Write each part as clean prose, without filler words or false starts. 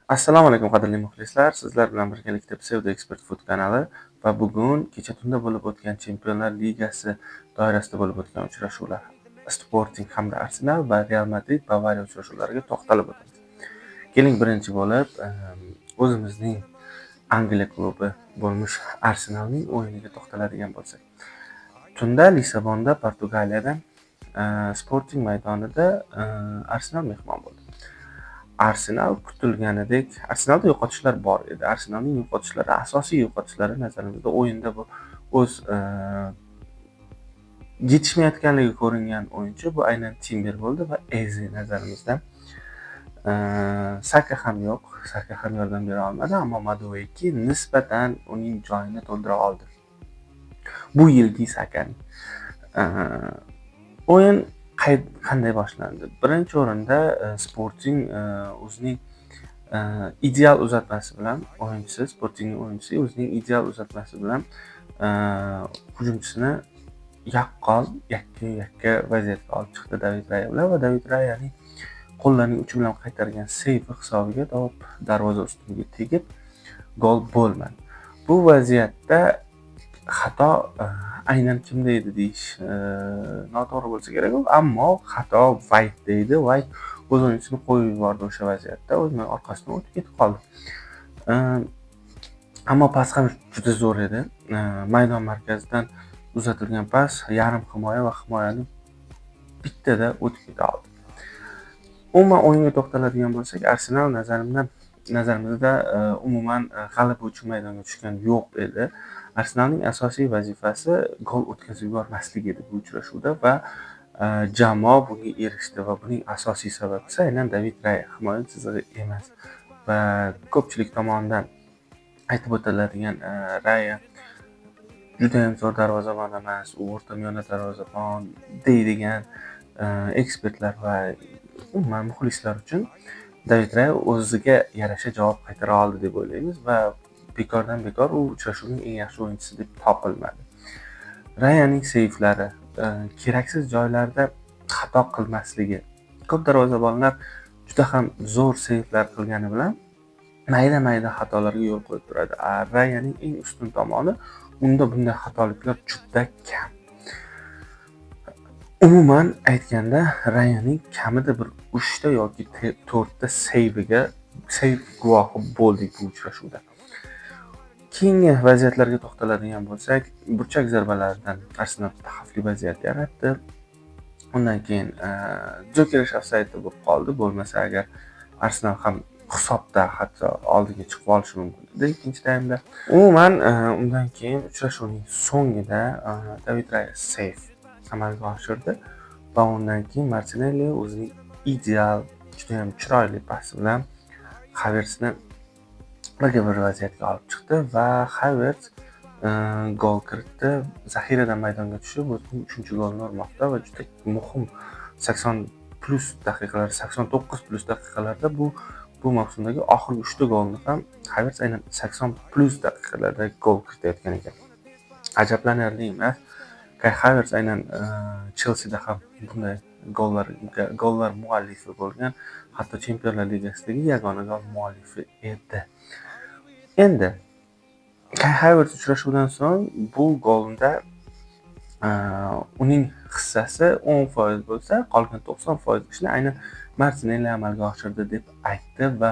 Assalomu alaykum qadrli muxlislar. Sizlar bilan birgalikda Pseudo Expert Food kanali va bugun kecha tunda bo'lib o'tgan Chempionlar Ligasi doirasida bo'lib o'tgan uchrashuvlar, Sporting hamda Arsenal va Real Madrid Bavariya uchrashuvlariga to'xtalib o'tamiz. Keling birinchi bo'lib o'zimizning Angliya klubi bo'lmish Arsenalning o'yiniga to'xtaladigan bo'lsak. Tunda Lisabonda Portugaliyadan Sporting maydonida Arsenal mehmon bo'ldi. Arsenal kutilganidek, Arsenalda yo'qotishlar bor edi. Arsenalning yo'qotishlari, asosiy yo'qotishlari nazarimizda o'yinda bu o'z yetishmayotganligi ko'ringan o'yinchi bu aynan Timber bo'ldi va Eze nazarimizda. Saka ham yo'q, Saka ham yordam bera olmadi, ammo Madueke nisbatan uning joyini to'ldira oldi. Bu yilgi Sakaning o'yin qanday boshlandi? Birinchi o'rinda Sporting o'zining ideal uzatmasi bilan Sportingning o'yinchisi o'zining ideal uzatmasi bilan hujumchisini yaqqol yakka vaziyatga olib chiqdi David Raya bilan va David Rayaning qo'llarining uchi bilan qaytargan seyfi hisobiga darvoza ustuniga tegib gol bo'lmadi. Bu vaziyatda xato aynan kimda edi deyish noto'g'ri bo'lsa kerak, ammo xato White'da edi. White o'z o'yinchisini qo'yib yubordi o'sha vaziyatda, o'zining orqasidan o'tib ketib qoldi. Ammo pas ham juda zo'r edi. Maydon markazidan uzatilgan pas yarim himoya va himoyani bittada o'tib keta oldi. Umuman o'yinga to'xtaladigan bo'lsak, Arsenal nazarimizda umuman g'alaba uchun maydonga tushgan yo'q edi. Arsenalning asosiy vazifasi gol o'tkazib yubormaslik edi bu uchrashuvda va jamoa bunga erishdi va buning asosiy sababchisi aynan David Raya, himoya chizig'i emas. Va ko'pchilik tomonidan aytib o'tiladigan Raya juda ham zo'r darvozabon emas, u o'rta miyona darvozabon deydigan ekspertlar va umuman muxlislar uchun David Raya o'ziga yarasha javob qaytara oldi deb o'ylaymiz va bekordan bekor u uchrashuvning eng yaxshi o'yinchisi deb topilmadi. Rayaning seyflari, keraksiz joylarda xato qilmasligi. Ko'p darvozabonlar juda ham zo'r seyflar qilgani bilan mayda xatolarga yo'l qo'yib turadi. Rayaning eng ustun tomoni unda bunday xatoliklar juda kam. Umuman aytganda Rayaning kamida bir 3 ta yoki 4 ta seyv guvohi bo'ldik bu uchrashuvda. Keyingi vaziyatlarga to'xtaladigan bo'lsak, burchak zarbalaridan Arsenal xavfli vaziyat yaratdi. Undan keyin Jokerish ofsaydda bo'lib qoldi. Bo'lmasa agar Arsenal ham hisobda hatto oldiga chiqib olishi mumkin edi ikkinchi taymda. Umuman undan keyin uchrashuvning so'ngida David Raya seyf amalga oshirdi va undan keyin Martinelli o'zining ideal, juda ham chiroyli pasi bilan Havertzni bir vaziyatga olib chiqdi va Havertz gol kiritdi. Zaxiradan maydonga tushib o'zining 3-golini urmoqda va juda muhim 89+ daqiqalarda bu mavsumdagi oxirgi 3 ta golni ham Havertz aynan 80+ daqiqalarda gol kiritayotgan ekan. Ajablanarli emas. Kai Havertz aynan Chelsea ham bunday gollar muallifi bo'lgan, hatto Chempionlar Ligasidagi yagona gol muallifi edi. Endi Kai Havertz uchrashuvdan so'ng bu golda uning hissasi 10% bo'lsa, qolgan 90% ishni aynan Martinelli amalga oshirdi deb aytdi va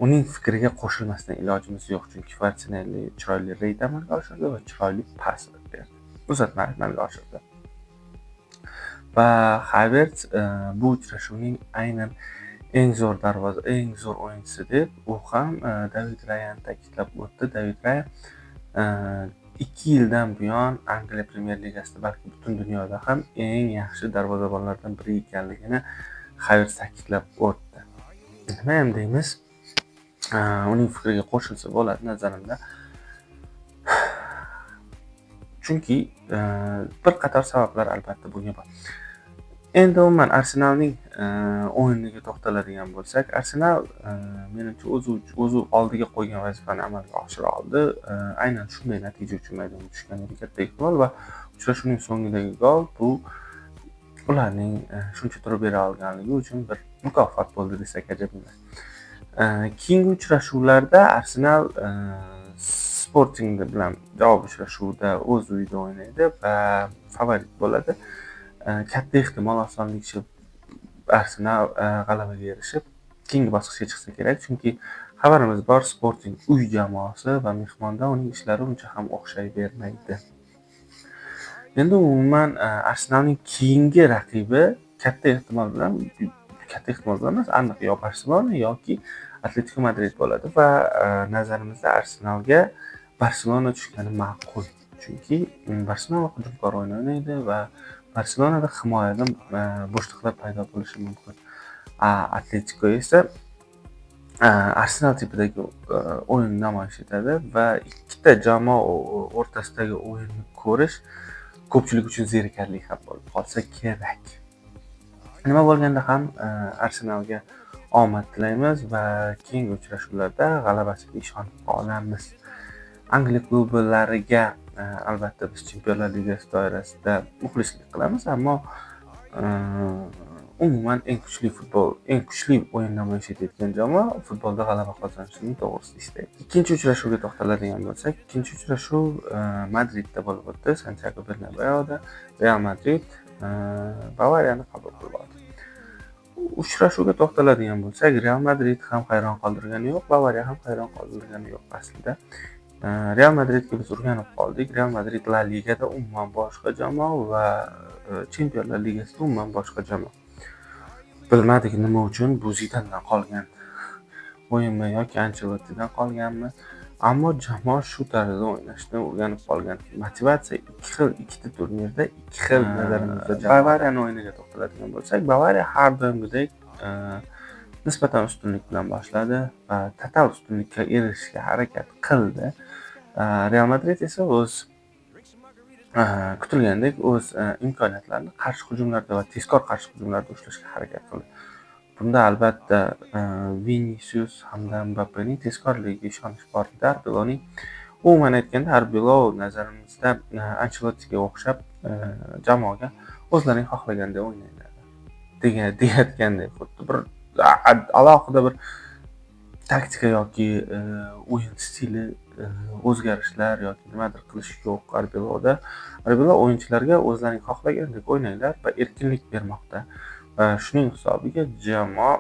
uning fikriga qo'shilmasdan ilojimiz yo'q, chunki Martinelli chiroyli reyd amalga oshirdi va chiroyli pas berdi. Uzatma amalga oshirdi. Va Havertz bu uchrashuvning aynan eng zo'r o'yinchisi deb u ham David Rayani ta'kidlab o'tdi. David Raya 2 yildan buyon Angliya Premyer Ligasida, balki butun dunyoda ham eng yaxshi darvozabonlardan biri ekanligini Havertz ta'kidlab o'tdi. Nima ham deymiz? Uning fikriga qo'shilsa bo'ladi nazarimda. Chunki bir qator sabablar albatta bunga bor. Endi umuman Arsenalning o'yiniga to'xtaladigan bo'lsak, Arsenal menimcha o'zi oldiga qo'ygan vazifani amalga oshira oldi. Aynan shunday natija uchun maydonga tushganligi katta ehtimol va uchrashuvning so'ngidagi gol bu ularning shuncha turib bera olganligi uchun bir mukofot bo'ldi desak ajab emas. Keyingi uchrashuvlarda Arsenal Sporting bilan javob uchrashuvida o'z uyida o'ynaydi va favorit bo'ladi. Katta ehtimol osonlikcha Arsenal g'alabaga erishib keyingi bosqichga chiqsa kerak, chunki xabarimiz bor, Sporting uy jamoasi va mehmonda uning ishlari uncha ham o'xshayvermaydi. Endi umuman Arsenalning keyingi raqibi katta ehtimol bilan emas, aniq yo Barselona yoki Atletico Madrid bo'ladi va nazarimizda Arsenalga Barselona tushgani ma'qul. Chunki Barselona hujumkor o'yin o'ynaydi va Barselonada himoyada bo'shliqlar paydo bo'lishi mumkin. Atletico esa Arsenal tipidagi o'yin namoyish etadi va ikkita jamoa o'rtasidagi o'yinni ko'rish ko'pchilik uchun zerikarli ham bo'lib qolsa kerak. Nima bo'lganda ham Arsenalga omad tilaymiz va keyingi uchrashuvlarda g'alabasiga ishonib qolamiz. Angliya klublariga albatta biz Chempionlar Ligasi doirasida muxlislik qilamiz, ammo umuman eng kuchli o'yin namoyish etayotgan jamoa futbolda g'alaba qozonishini to'g'risida istaydi. Ikkinchi uchrashuvga to'xtaladigan bo'lsak, ikkinchi uchrashuv Madridda bo'lib o'tdi, Santiago Bernabeuda. Real Madrid Bavariyani qabul qilib oldi. Uchrashuvga to'xtaladigan bo'lsak, Real Madrid ham hayron qoldirgani yo'q, Bavariya ham hayron qoldirgani yo'q aslida. Real Madridga biz o'rganib qoldik. Real Madrid La Ligada umuman boshqa jamoa va Chempionlar Ligasida umuman boshqa jamoa. Bilmadik nima uchun bu Zidandan qolgan o'yinmi yoki Ancelottidan qolganmi, ammo jamoa shu tarzda o'ynashni o'rganib qolgan. Motivatsiya ikkita turnirda ikki xil nazarimizda. Bavariyani o'yiniga to'xtaladigan bo'lsak, Bavariya har doimgidek nisbatan ustunlik bilan boshladi va total ustunlikka erishishga harakat qildi. Real Madrid esa o'z kutilgandek o'z imkoniyatlarini qarshi hujumlarda va tezkor qarshi hujumlarda ushlashga harakat qildi. Bunda albatta Vinicius hamda Mbappening tezkorligiga ishonish bor edi. Arbeloning umuman aytganda Arbelo nazarimizda Ancelottiga o'xshab jamoaga o'zlarining xohlaganda o'ynaydi deyotgandek xuddi bir alohida bir taktika yoki o'yin stili o'zgarishlar yoki nimadir qilish yo'q Arbeloda. Arbelo o'yinchilarga o'zlarining xohlagandek o'ynanglar va erkinlik bermoqda. Va shuning hisobiga jamoa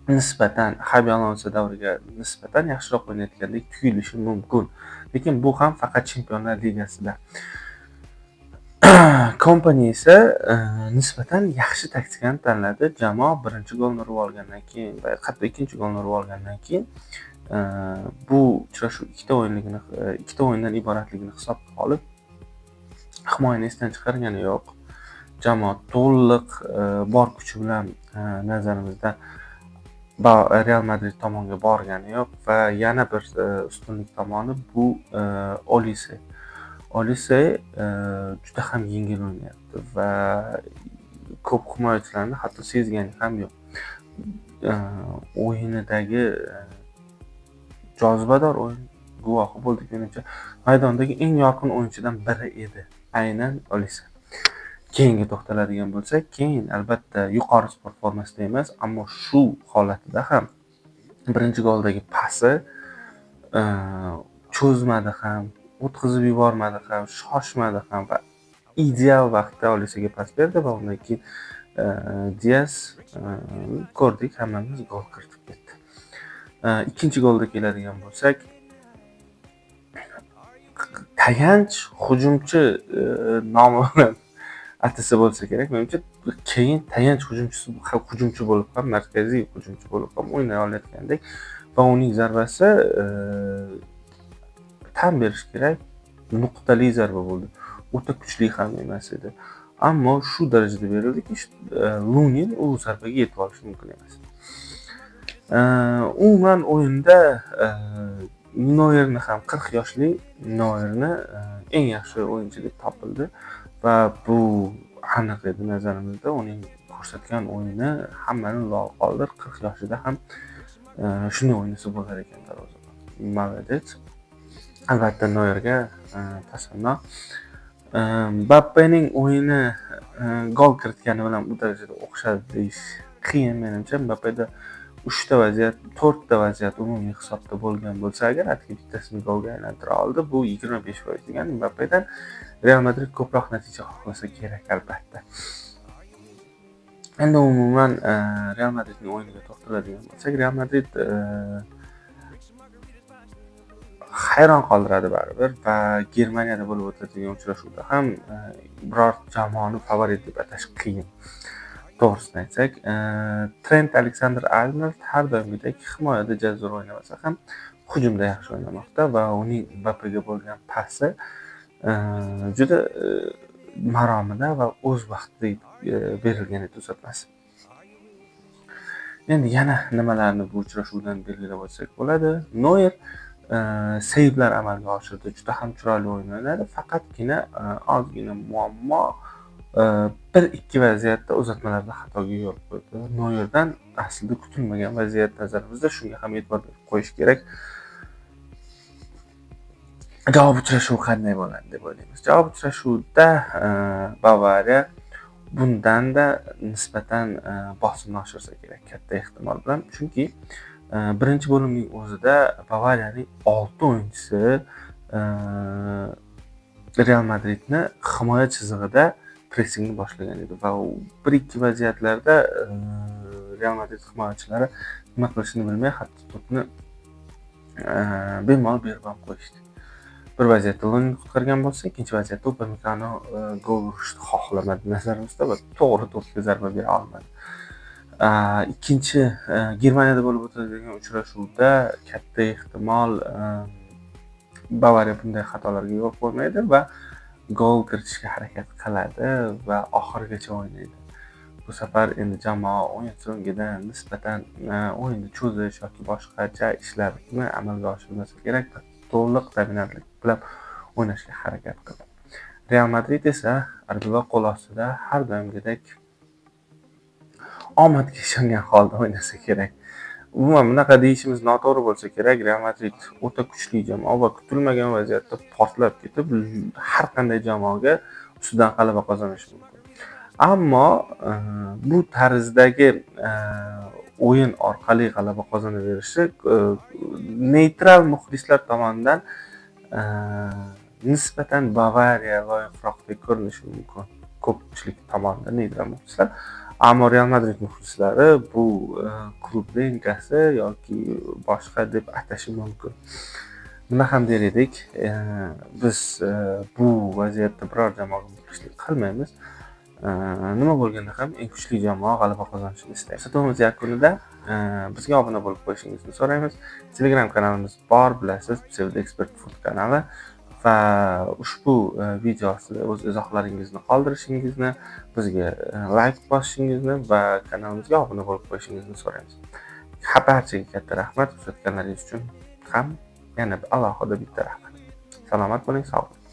nisbatan Xabi Alonso davriga nisbatan yaxshiroq o'ynayotgandek tuyulishi mumkin. Lekin bu ham faqat Chempionlar Ligasida. Kompaniya esa nisbatan yaxshi taktikani tanladi. Jamoa birinchi golni urib olgandan keyin va hatto ikkinchi golni urib olgandan keyin bu uchrashuv ikkita o'yindan iboratligini hisobga olib himoyani esdan chiqargani yo'q. Jamoa to'liq bor kuchi bilan nazarimizda Real Madrid tomonga borgani yo'q va yana bir ustunlik tomoni bu Olise juda ham yengil o'ynayapti va ko'p himoyachilarni hatto sezgani ham yo'q. O'yinidagi jozibador o'yin guvohi bo'ldik. Menimcha maydondagi eng yorqin o'yinchidan biri edi, aynan Olise. Keyinga to'xtaladigan bo'lsak, keyin albatta yuqori sport formasida emas, ammo shu holatida ham birinchi goldagi pasi cho'zmadi ham, o'tkazib yubormadi ham, shoshmadi ham va ideal vaqtda Olisega pas berdi va undan keyin Diaz ko'rdik, hammamiz gol kiritib ketdi. Ikkinchi golga keladigan bo'lsak, tayanch hujumchi nomi bilan atasa bo'lsa kerak. Menimcha keyin tayanch hujumchi bo'lib ham, markaziy hujumchi bo'lib ham o'ynay olayotgandek va uning zarbasi tan berish kerak, nuqtali zarba bo'ldi. O'ta kuchli ham emas edi. Ammo shu darajada berildiki, Lunin u zarbaga yetib olishi mumkin emas. Umuman o'yinda Noyerni ham 40 yoshli Noyerni eng yaxshi o'yinchi deb topildi va bu aniq edi nazarimizda. Uning ko'rsatgan o'yini hammani lol qoldir. 40 yoshida ham shunday o'ynasa bo'lar ekan darvozabon. Молодец. Albatta Noyerga tasanno. Mbappening o'yini gol kiritgani bilan bu darajada o'xshadi deyish qiyin menimcha. Mbappeda 3 ta vaziyat, 4 ta vaziyat umumiy hisobda bo'lgan bo'lsa agar, atigi bittasini golga aylantira oldi. Bu 25% degani Mbappedan Real Madrid ko'proq natija xohlasa kerak albatta. Endi umuman Real Madridning o'yiniga to'xtaladigan bo'lsak, Real Madrid hayron qoldiradi baribir va Germaniyada bo'lib o'tadigan uchrashuvda ham biror jamoani favorit deb atash qiyin. To'g'risini aytsak, Trent Alexander-Arnold har doimgidek himoyada jazor o'ynamasa ham hujumda yaxshi o'ynamoqda va uning Mbappega bo'lgan pasi juda maromida va o'z vaqtida berilgan edi uzatmasi. Endi yana nimalarni bu uchrashuvdan belgilab o'tsak bo'ladi. Neuer seyblar amalga oshirdi. Juda ham chiroyli o'yin o'ynadi. Faqatgina ozgina muammo 1-2 vaziyatda uzatmalarda xatoga yo'l qo'ydi. Neuerdan aslida kutilmagan vaziyat nazarimizda, shunga ham e'tibor berib qo'yish kerak. Javob uchrashuvi qanday bo'ladi deb o'ylaymiz. Javob uchrashuvida Bavariya bundan-da nisbatan bosimni oshirsa kerak katta ehtimol bilan. Chunki birinchi bo'limning o'zida Bavariyaning 6 o'yinchisi Real Madridni himoya chizig'ida pressingni boshlagan edi va 1-2 vaziyatlarda Real Madrid himoyachilari nima qilishini bilmay, hatto to'pni bemalol berib ham qo'yishdi. Bir vaziyatda Lunin qutqargan bo'lsa, ikkinchi vaziyatda Upamecano gol urishni xohlamadi nazarimizda va to'g'ri to'pga zarba bera olmadi. Ikkinchi Germaniyada bo'lib o'tadigan uchrashuvda katta ehtimol Bavariya bunday xatolarga yo'l qo'ymaydi va gol kiritishga harakat qiladi va oxirigacha o'ynaydi. Bu safar endi jamoa o'yin so'ngida nisbatan o'yinni cho'zish yoki boshqacha ishlarni amalga oshirmasa kerak, to'liq dominantlik bilan o'ynashga harakat qildi. Real Madrid esa Arbeloa qo'l ostida har doimgidek omadga ishongan holda o'ynasa kerak. Umuman bunaqa deyishimiz noto'g'ri bo'lsa kerak. Real Madrid o'ta kuchli jamoa va kutilmagan vaziyatda portlab ketib, har qanday jamoaga ustidan g'alaba qozonishi mumkin. Ammo bu tarzdagi o'yin orqali g'alaba qozonaverishi neytral muxlislar tomonidan nisbatan Bavariya loyiqroqdek ko'rinishi mumkin. Ko'pchilik tomonidan neytral muxlislar. Ammo Real Madrid muxlislari bu klubni enkasi yoki boshqa deb atashi mumkin. Nima ham der edik, biz bu vaziyatda biror jamoaga muxlislik qilmaymiz. Nima bo'lganda ham eng kuchli jamoa g'alaba qozonishini istaymiz. Suhbatimiz yakunida bizga obuna bo'lib qo'yishingizni so'raymiz. Telegram kanalimiz bor, bilasiz, Pseudo Expert Food kanali va ushbu video ostida o'z izohlaringizni qoldirishingizni, bizga like bosishingizni va kanalimizga obuna bo'lib qo'yishingizni so'raymiz. Barchaga katta rahmat, kuzatganlaringiz uchun ham yana alohida bitta rahmat. Salomat bo'ling, sog' bo'ling.